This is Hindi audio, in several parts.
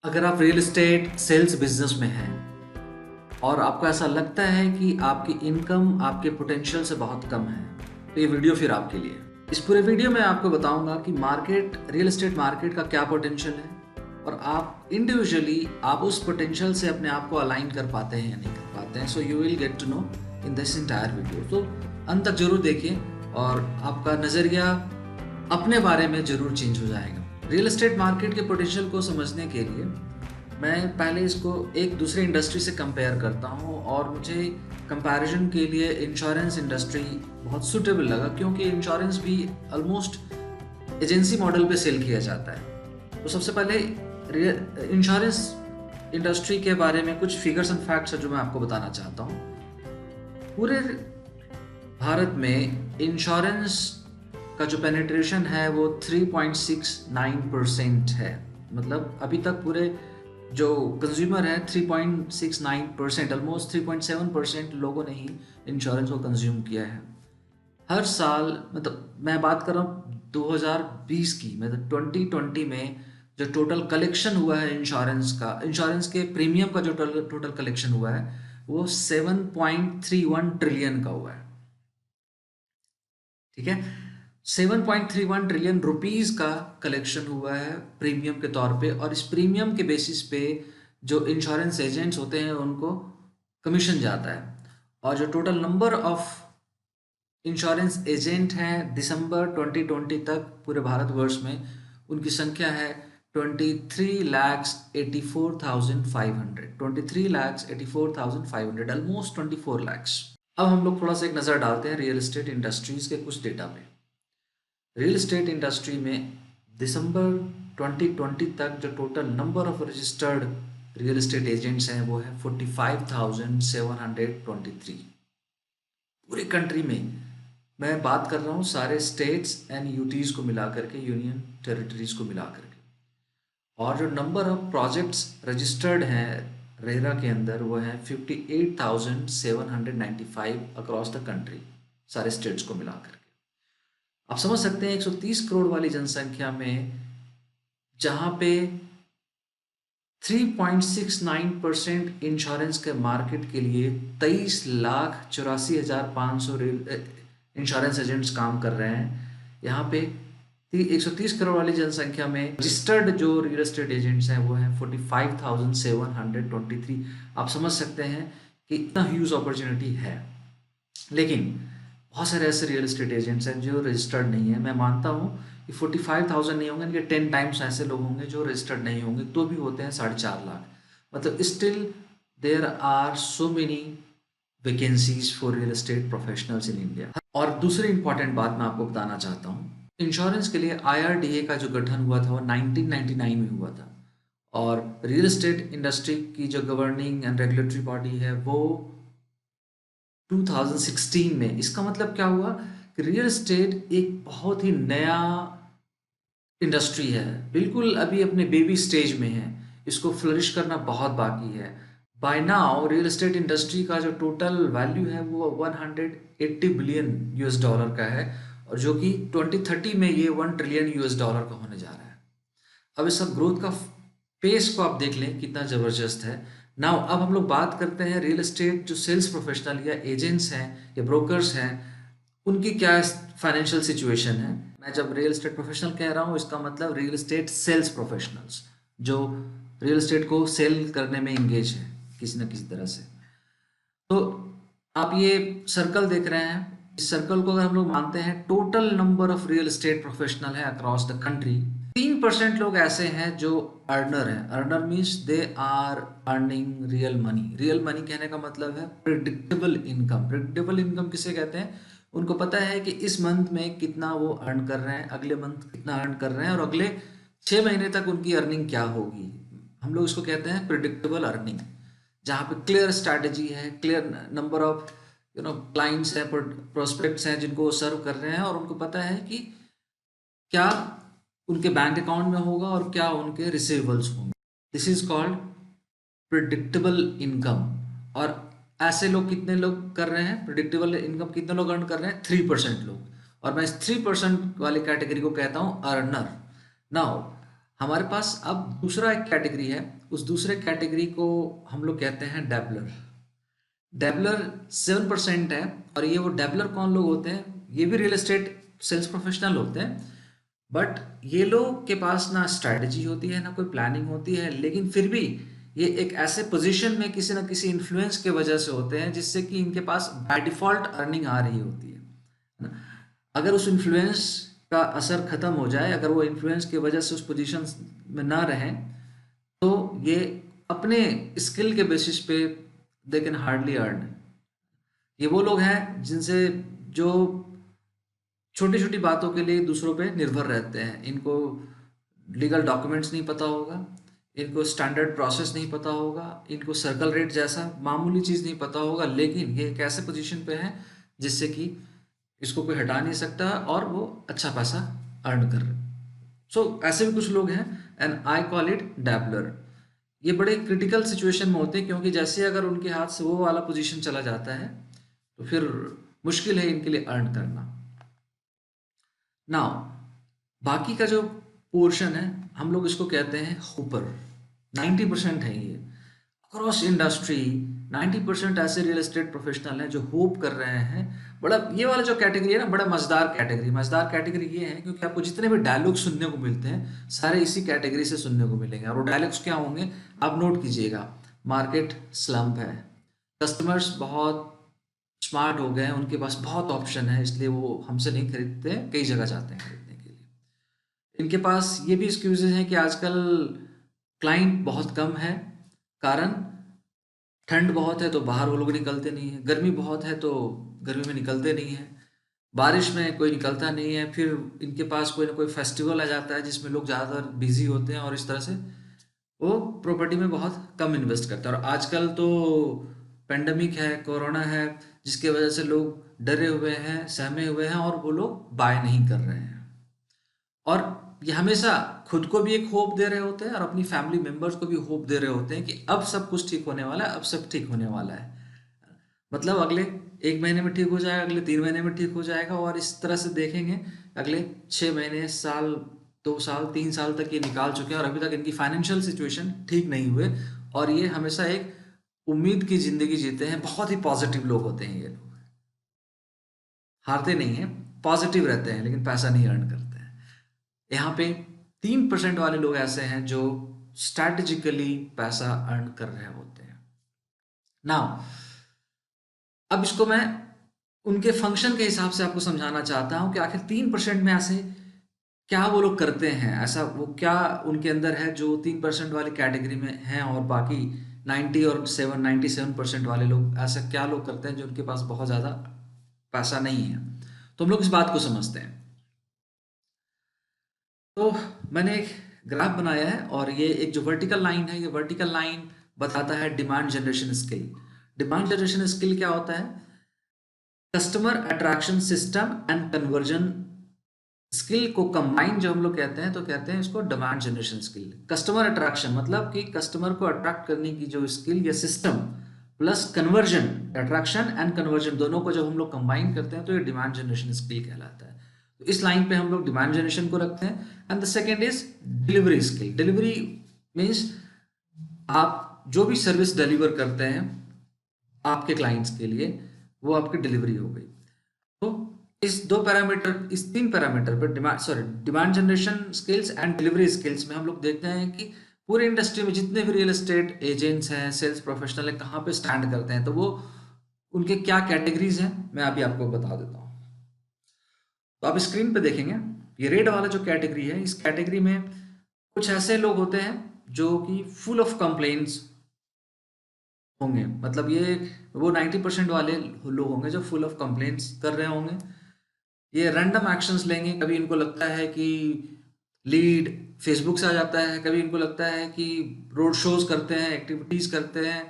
अगर आप रियल एस्टेट सेल्स बिजनेस में हैं और आपको ऐसा लगता है कि आपकी इनकम आपके पोटेंशियल से बहुत कम है, तो ये वीडियो फिर आपके लिए। इस पूरे वीडियो में आपको बताऊंगा कि मार्केट, रियल एस्टेट मार्केट का क्या पोटेंशियल है और आप इंडिविजुअली आप उस पोटेंशियल से अपने आप को अलाइन कर पाते हैं या नहीं कर पाते हैं। So you will get to know in this entire video. तो अंत तक जरूर देखिए और आपका नज़रिया अपने बारे में जरूर चेंज हो जाएगा। रियल एस्टेट मार्केट के पोटेंशियल को समझने के लिए मैं पहले इसको एक दूसरे इंडस्ट्री से कंपेयर करता हूँ और मुझे कंपैरिजन के लिए इंश्योरेंस इंडस्ट्री बहुत सूटेबल लगा, क्योंकि इंश्योरेंस भी ऑलमोस्ट एजेंसी मॉडल पे सेल किया जाता है। तो सबसे पहले इंश्योरेंस इंडस्ट्री के बारे में कुछ फिगर्स एंड फैक्ट्स है जो मैं आपको बताना चाहता हूँ। पूरे भारत में इंश्योरेंस का जो पेनिट्रेशन है वो 3.69% है। मतलब अभी तक पूरे जो कंज्यूमर है 3.69%, ऑलमोस्ट 3.7% लोगों ने ही इंश्योरेंस को कंज्यूम किया है। हर साल, मतलब मैं बात कर रहा हूँ 2020 की, मतलब 2020 में जो टोटल कलेक्शन हुआ है इंश्योरेंस का, इंश्योरेंस के प्रीमियम का जो टोटल कलेक्शन हुआ है वो 7.31 ट्रिलियन का हुआ है। ठीक है, 7.31 ट्रिलियन रुपीस का कलेक्शन हुआ है प्रीमियम के तौर पे, और इस प्रीमियम के बेसिस पे जो इंश्योरेंस एजेंट्स होते हैं उनको कमीशन जाता है। और जो total number of insurance agent हैं दिसंबर 2020 तक पूरे भारतवर्ष में, उनकी संख्या है 23,84,500, ऑलमोस्ट 24 lakhs। अब हम लोग थोड़ा सा एक नज़र डालते हैं रियल एस्टेट इंडस्ट्रीज के कुछ डेटा पे। रियल एस्टेट इंडस्ट्री में दिसंबर 2020 तक जो total number of registered real estate agents हैं वो है 45,723 पूरे कंट्री में। मैं बात कर रहा हूँ सारे स्टेट्स एंड यूटीज को मिला करके, यूनियन टेरिटरीज को मिला करके। और जो नंबर ऑफ प्रोजेक्ट्स रजिस्टर्ड हैं रेरा के अंदर वो है 58,795 अक्रॉस द कंट्री, सारे स्टेट्स को मिला करके। आप समझ सकते हैं 130 करोड़ वाली जनसंख्या में जहां पे 3.69% इंश्योरेंस के मार्केट के लिए 23,84,500 इंश्योरेंस एजेंट्स काम कर रहे हैं, यहाँ पे 130 करोड़ वाली जनसंख्या में रजिस्टर्ड जो रियल एस्टेट एजेंट्स हैं वो हैं 45,723। आप समझ सकते हैं कि इतना ह्यूज अपॉर्चुनिटी है। लेकिन बहुत सारे ऐसे रियल एस्टेट एजेंट्स हैं जो रजिस्टर्ड नहीं है। मैं मानता हूँ कि 45,000 नहीं होंगे, इनके 10 टाइम्स ऐसे लोग होंगे जो रजिस्टर्ड नहीं होंगे, तो भी होते हैं 4.5 लाख। मतलब still there are so many vacancies for real estate professionals in India. और दूसरी इंपॉर्टेंट बात मैं आपको बताना चाहता हूँ, इंश्योरेंस के लिए IRDA का जो गठन हुआ था वो 1999 में हुआ था, और रियल एस्टेट इंडस्ट्री की जो गवर्निंग एंड रेगुलेटरी बॉडी है वो 2016 में। इसका मतलब क्या हुआ कि रियल एस्टेट एक बहुत ही नया इंडस्ट्री है, बिल्कुल अभी अपने बेबी स्टेज में है, इसको फ्लरिश करना बहुत बाकी है। By now real estate industry का जो टोटल वैल्यू है वो 180 बिलियन यूएस डॉलर का है, और जो कि 2030 में ये 1 ट्रिलियन यूएस डॉलर का होने जा रहा है। अब इस सब ग्रोथ का पेस को आप देख लें कितना ज़बरदस्त है। नाउ अब हम लोग बात करते हैं रियल एस्टेट जो सेल्स प्रोफेशनल या एजेंट्स हैं या ब्रोकर्स हैं, उनकी क्या फाइनेंशियल सिचुएशन है। मैं जब रियल एस्टेट प्रोफेशनल कह रहा हूँ इसका मतलब रियल एस्टेट सेल्स प्रोफेशनल्स जो रियल एस्टेट को सेल करने में इंगेज है किसी न किसी तरह से। तो आप ये सर्कल देख रहे हैं, इस सर्कल को अगर हम लोग मानते हैं total number of real estate professional है अक्रॉस द कंट्री, 3% लोग ऐसे हैं जो अर्नर हैं। Earner means they are earning real money. Real money कहने का मतलब है प्रिडिक्टेबल इनकम। प्रिडिक्टेबल इनकम किसे कहते हैं? उनको पता है कि इस मंथ में कितना वो अर्न कर रहे हैं, अगले मंथ कितना अर्न कर रहे हैं, और अगले 6 महीने तक उनकी अर्निंग क्या होगी। हम लोग इसको कहते हैं प्रिडिक्टेबल अर्निंग, जहाँ पे क्लियर स्ट्रैटेजी है, क्लियर नंबर ऑफ क्लाइंट्स हैं, प्रोस्पेक्ट्स हैं जिनको वो सर्व कर रहे हैं, और उनको पता है कि क्या उनके बैंक अकाउंट में होगा और क्या उनके रिसीवेबल्स होंगे। This is called predictable income. और ऐसे लोग कितने लोग कर रहे हैं प्रिडिक्टेबल इनकम, कितने लोग अर्न कर रहे हैं? 3% लोग। और मैं इस 3% वाली कैटेगरी को कहता हूँ अर्नर। नाउ हमारे पास अब दूसरा एक कैटेगरी है, उस दूसरे कैटेगरी को हम लोग कहते हैं डेवलर। डेवलर 7% है, और ये वो डेवलर कौन लोग होते हैं, ये भी रियल एस्टेट सेल्स प्रोफेशनल होते हैं, बट ये लोग के पास ना स्ट्रैटेजी होती है ना कोई प्लानिंग होती है, लेकिन फिर भी ये एक ऐसे पोजीशन में किसी ना किसी इन्फ्लुएंस के वजह से होते हैं जिससे कि इनके पास बाय डिफॉल्ट अर्निंग आ रही होती है ना। अगर उस इन्फ्लुएंस का असर खत्म हो जाए, अगर वो इन्फ्लुएंस की वजह से उस पोजीशन में ना रहें, तो ये अपने स्किल के बेसिस पे दे कैन हार्डली अर्न। ये वो लोग हैं जिनसे जो छोटी छोटी बातों के लिए दूसरों पे निर्भर रहते हैं। इनको लीगल डॉक्यूमेंट्स नहीं पता होगा, इनको स्टैंडर्ड प्रोसेस नहीं पता होगा, इनको सर्कल रेट जैसा मामूली चीज़ नहीं पता होगा, लेकिन ये एक ऐसे पोजीशन पे है जिससे कि इसको कोई हटा नहीं सकता और वो अच्छा पैसा अर्न कर रहे। सो ऐसे भी कुछ लोग हैं, एंड आई कॉल इट डैबलर। ये बड़े क्रिटिकल सिचुएशन में होते हैं, क्योंकि जैसे अगर उनके हाथ से वो वाला पोजीशन चला जाता है तो फिर मुश्किल है इनके लिए अर्न करना। नाउ बाकी का जो पोर्शन है, हम लोग इसको कहते हैं होपर। 90% है ये अक्रॉस इंडस्ट्री। 90% ऐसे रियल एस्टेट प्रोफेशनल हैं जो होप कर रहे हैं। बड़ा ये वाला जो कैटेगरी है ना, बड़ा मजेदार कैटेगरी। मजेदार कैटेगरी ये है क्योंकि आपको जितने भी डायलॉग सुनने को मिलते हैं सारे इसी कैटेगरी से सुनने को मिलेंगे। और वो डायलॉग्स क्या होंगे आप नोट कीजिएगा। मार्केट स्लम्प है, कस्टमर्स बहुत स्मार्ट हो गए हैं, उनके पास बहुत ऑप्शन है, इसलिए वो हमसे नहीं खरीदते, कई जगह जाते हैं खरीदने के लिए। इनके पास ये भी एक्सक्यूजेज हैं कि आजकल क्लाइंट बहुत कम है, कारण ठंड बहुत है तो बाहर वो लोग निकलते नहीं है, गर्मी बहुत है तो गर्मी में निकलते नहीं है, बारिश में कोई निकलता नहीं है, फिर इनके पास कोई ना कोई फेस्टिवल आ जाता है जिसमें लोग ज़्यादातर बिजी होते हैं, और इस तरह से वो प्रॉपर्टी में बहुत कम इन्वेस्ट करते हैं। और आजकल तो पेंडेमिक है, कोरोना है, जिसके वजह से लोग डरे हुए हैं, सहमे हुए हैं, और वो लोग बाय नहीं कर रहे हैं। और ये हमेशा खुद को भी एक होप दे रहे होते हैं और अपनी फैमिली मेंबर्स को भी होप दे रहे होते हैं कि अब सब कुछ ठीक होने वाला है, अब सब ठीक होने वाला है। मतलब अगले 1 महीने में ठीक हो जाएगा, अगले 3 महीने में ठीक हो जाएगा, और इस तरह से देखेंगे अगले 6 महीने, साल, 2 साल, 3 साल तक ये निकाल चुके हैं और अभी तक इनकी फाइनेंशियल सिचुएशन ठीक नहीं हुए। और ये हमेशा एक उम्मीद की जिंदगी जीते हैं। बहुत ही पॉजिटिव लोग होते हैं ये लोग, हारते नहीं हैं, पॉजिटिव रहते हैं, लेकिन पैसा नहीं अर्न करते हैं। यहाँ पे 3% वाले लोग ऐसे हैं जो स्ट्रैटेजिकली पैसा अर्न कर रहे होते हैं। नाउ अब इसको मैं उनके फंक्शन के हिसाब से आपको समझाना चाहता हूँ कि आखिर 3% में ऐसे क्या वो लोग करते हैं, ऐसा वो क्या उनके अंदर है जो 3% वाली कैटेगरी में हैं, और बाकी 97% वाले लोग ऐसा क्या लोग करते हैं जो उनके पास बहुत ज़्यादा पैसा नहीं है। तो हम लोग इस बात को समझते हैं। तो मैंने एक ग्राफ बनाया है, और ये एक जो वर्टिकल लाइन है, ये वर्टिकल लाइन बताता है demand generation skill. Demand generation skill क्या होता है? Customer attraction system and conversion skill को कंबाइन जो हम लोग कहते हैं, तो कहते हैं इसको demand generation skill. Customer attraction मतलब कि कस्टमर को अट्रैक्ट करने की जो स्किल या system, plus conversion, attraction and conversion दोनों को जब हम लोग कंबाइन करते हैं तो ये डिमांड जनरेशन स्किल कहलाता है। तो इस लाइन पे हम लोग डिमांड जनरेशन को रखते हैं। And the second is delivery skill. Delivery means आप जो भी सर्विस डिलीवर करते हैं आपके क्लाइंट्स के लिए, वो आपकी डिलीवरी हो गई। तो इस 2 पैरामीटर, इस 3 पैरामीटर पर demand generation skills and delivery skills में हम लोग देखते हैं कि पूरे इंडस्ट्री में जितने भी रियल एस्टेट एजेंट्स हैं, सेल्स प्रोफेशनल हैं, कहाँ पे स्टैंड करते हैं, तो वो उनके क्या कैटेगरीज हैं मैं अभी आपको बता देता हूँ। तो आप स्क्रीन पे देखेंगे ये रेड वाला जो कैटेगरी है, इस कैटेगरी में कुछ ऐसे लोग होते हैं जो कि फुल ऑफ कंप्लेंट्स होंगे। मतलब ये वो 90% वाले लोग होंगे जो फुल ऑफ कंप्लेंट्स कर रहे होंगे। ये रैंडम एक्शंस लेंगे। कभी इनको लगता है कि लीड फेसबुक से आ जाता है, कभी इनको लगता है कि रोड शोज करते हैं, एक्टिविटीज करते हैं,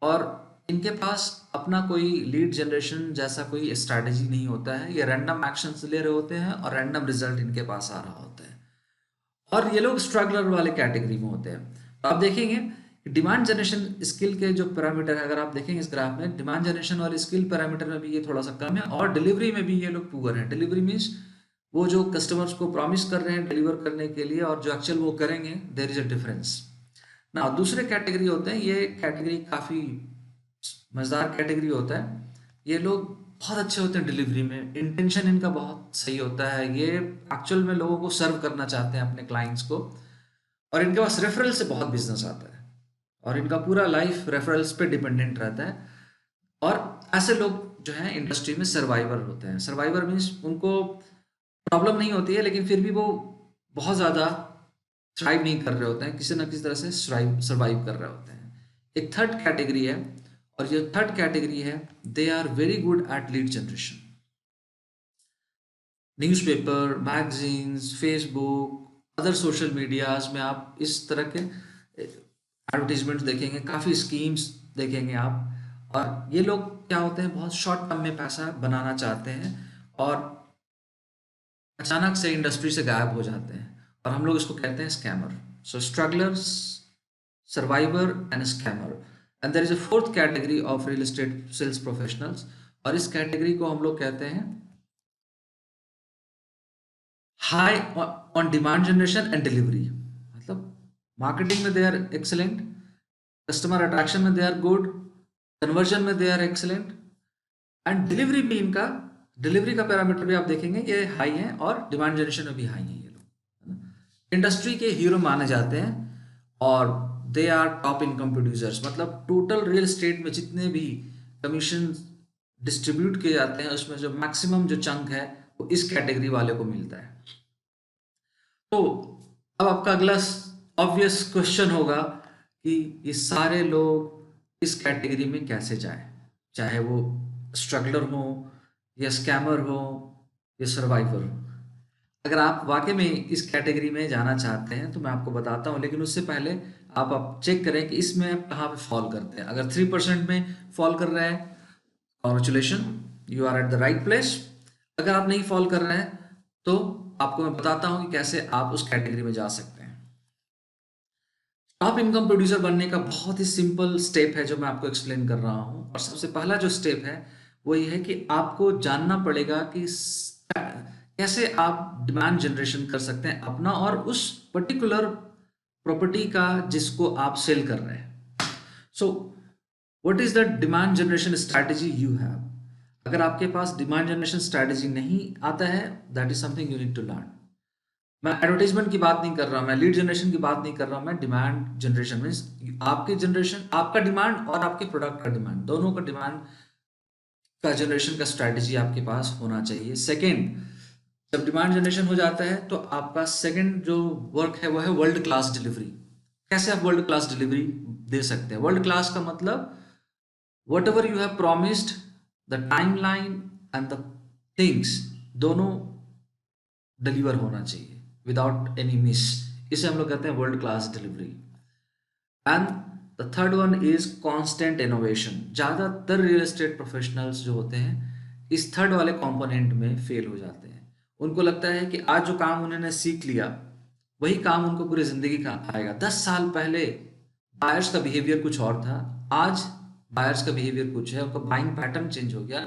और इनके पास अपना कोई लीड जनरेशन जैसा कोई स्ट्रैटेजी नहीं होता है। ये रैंडम एक्शंस ले रहे होते हैं और रैंडम रिजल्ट इनके पास आ रहा होता है, और ये लोग स्ट्रगलर वाले कैटेगरी में होते हैं। तो आप देखेंगे डिमांड जनरेशन स्किल के जो पैरामीटर है, अगर आप देखेंगे इस ग्राफ में, डिमांड जनरेशन वाले स्किल पैरामीटर में भी ये थोड़ा सा कम है, और डिलीवरी में भी ये लोग पुअर है। डिलीवरी मीन्स वो जो कस्टमर्स को प्रॉमिस कर रहे हैं डिलीवर करने के लिए और जो एक्चुअल वो करेंगे, देयर इज अ डिफरेंस ना। दूसरे कैटेगरी होते हैं, ये कैटेगरी काफ़ी मज़ेदार कैटेगरी होता है। ये लोग बहुत अच्छे होते हैं डिलीवरी में, इंटेंशन इनका बहुत सही होता है, ये एक्चुअल में लोगों को सर्व करना चाहते हैं अपने क्लाइंट्स को, और इनके पास रेफरल से बहुत बिजनेस आता है और इनका पूरा लाइफ रेफरल्स पे डिपेंडेंट रहता है। और ऐसे लोग जो हैं इंडस्ट्री में सर्वाइवर होते हैं। सर्वाइवर मीन्स उनको प्रॉब्लम नहीं होती है, लेकिन फिर भी वो बहुत ज़्यादा थ्राइव नहीं कर रहे होते हैं, किसी ना किसी तरह से सर्वाइव कर रहे होते हैं। एक थर्ड कैटेगरी है, और ये थर्ड कैटेगरी है, they are very good at lead generation. Newspaper, magazines, Facebook, other social medias में आप इस तरह के एडवर्टीजमेंट्स देखेंगे, काफ़ी स्कीम्स देखेंगे आप। और ये लोग क्या होते हैं, बहुत शॉर्ट टर्म में पैसा बनाना चाहते हैं और अचानक से इंडस्ट्री से गायब हो जाते हैं, और हम लोग इसको कहते हैं scammer. So strugglers, survivor and scammer. And there is a fourth category of real estate sales professionals, और इस कैटेगरी को हम लोग कहते हैं high on demand generation and delivery. मतलब मार्केटिंग में they are excellent, customer attraction में दे आर गुड, कन्वर्जन में they are excellent, and delivery भी इनका, डिलीवरी का पैरामीटर भी आप देखेंगे ये हाई है, और डिमांड जनरेशन में भी हाई है। ये लोग इंडस्ट्री के हीरो माने जाते हैं, और they are top income producers. मतलब टोटल रियल एस्टेट में जितने भी कमीशन डिस्ट्रीब्यूट किए जाते हैं, उसमें जो मैक्सिमम जो चंक है वो इस कैटेगरी वाले को मिलता है। तो अब आपका अगला ऑब्वियस क्वेश्चन होगा कि ये सारे लोग इस कैटेगरी में कैसे जाएं, चाहे वो स्ट्रगलर हो या स्कैमर हो या सर्वाइवर हो। अगर आप वाकई में इस कैटेगरी में जाना चाहते हैं तो मैं आपको बताता हूं, लेकिन उससे पहले आप चेक करें कि इसमें आप कहाँ पे फॉल करते हैं। अगर 3% में फॉल कर रहे हैं, congratulation, you are at the right place. अगर आप नहीं फॉल कर रहे हैं तो आपको मैं बताता हूं कि कैसे आप उस कैटेगरी में जा सकते हैं। टॉप इनकम प्रोड्यूसर बनने का बहुत ही सिंपल स्टेप है जो मैं आपको एक्सप्लेन कर रहा हूं, और सबसे पहला जो स्टेप है वो ये है कि आपको जानना पड़ेगा कि कैसे आप डिमांड जनरेशन कर सकते हैं अपना और उस पर्टिकुलर प्रॉपर्टी का जिसको आप सेल कर रहे हैं। So what is the demand generation strategy you have. अगर आपके पास डिमांड जनरेशन स्ट्रैटेजी नहीं आता है, that is something you need to learn. मैं एडवर्टाइजमेंट की बात नहीं कर रहा, मैं लीड जनरेशन की बात नहीं कर रहा, मैं डिमांड जनरेशन मीन्स आपकी जनरेशन, आपका डिमांड और आपके प्रोडक्ट का डिमांड, दोनों का डिमांड का जनरेशन का स्ट्रैटेजी आपके पास होना चाहिए। सेकेंड, जब डिमांड जनरेशन हो जाता है तो आपका सेकेंड जो वर्क है वो है वर्ल्ड क्लास डिलीवरी। कैसे आप वर्ल्ड क्लास डिलीवरी दे सकते हैं? वर्ल्ड क्लास का मतलब what ever you have promised, the timeline and the things, दोनों डिलीवर होना चाहिए विदाउट एनी मिस। इसे हम लोग कहते हैं world class delivery. And the third one is constant innovation. ज़्यादातर रियल एस्टेट प्रोफेशनल्स जो होते हैं इस थर्ड वाले कंपोनेंट में फेल हो जाते हैं। उनको लगता है कि आज जो काम उन्होंने सीख लिया वही काम उनको पूरी जिंदगी का आएगा। 10 साल पहले बायर्स का बिहेवियर कुछ और था, आज बायर्स का बिहेवियर कुछ है, उनका बाइंग पैटर्न चेंज हो गया,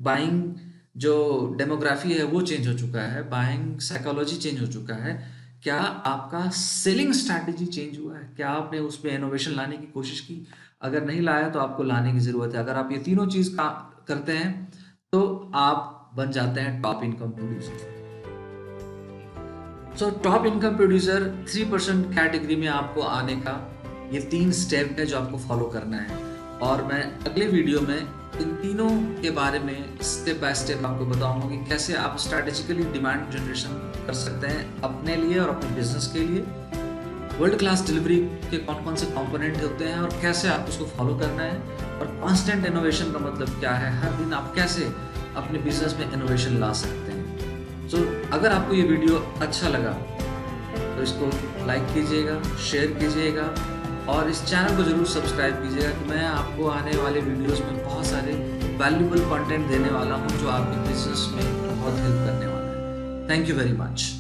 बाइंग जो डेमोग्राफी है वो चेंज हो चुका है, बाइंग साइकोलॉजी चेंज हो चुका है। क्या आपका सेलिंग स्ट्रैटेजी चेंज हुआ है? क्या आपने उसमें इनोवेशन लाने की कोशिश की? अगर नहीं लाया तो आपको लाने की ज़रूरत है। अगर आप ये तीनों चीज़ का करते हैं तो आप बन जाते हैं top income producer. So top income producer 3% category में आपको आने का ये 3 स्टेप है जो आपको फॉलो करना है, और मैं अगले वीडियो में इन तीनों के बारे में स्टेप बाय स्टेप आपको बताऊंगा कि कैसे आप स्ट्रैटेजिकली डिमांड जनरेशन कर सकते हैं अपने लिए और अपने बिजनेस के लिए। वर्ल्ड क्लास डिलीवरी के कौन कौन से कंपोनेंट होते हैं और कैसे आप उसको फॉलो करना है, और कांस्टेंट इनोवेशन का मतलब क्या है, हर दिन आप कैसे अपने बिजनेस में इनोवेशन ला सकते हैं। सो अगर आपको ये वीडियो अच्छा लगा तो इसको लाइक कीजिएगा, शेयर कीजिएगा, और इस चैनल को जरूर सब्सक्राइब कीजिएगा कि मैं आपको आने वाले वीडियोस में बहुत सारे वैल्यूबल कंटेंट देने वाला हूं जो आपके बिजनेस में बहुत हेल्प करने वाला है। Thank you very much.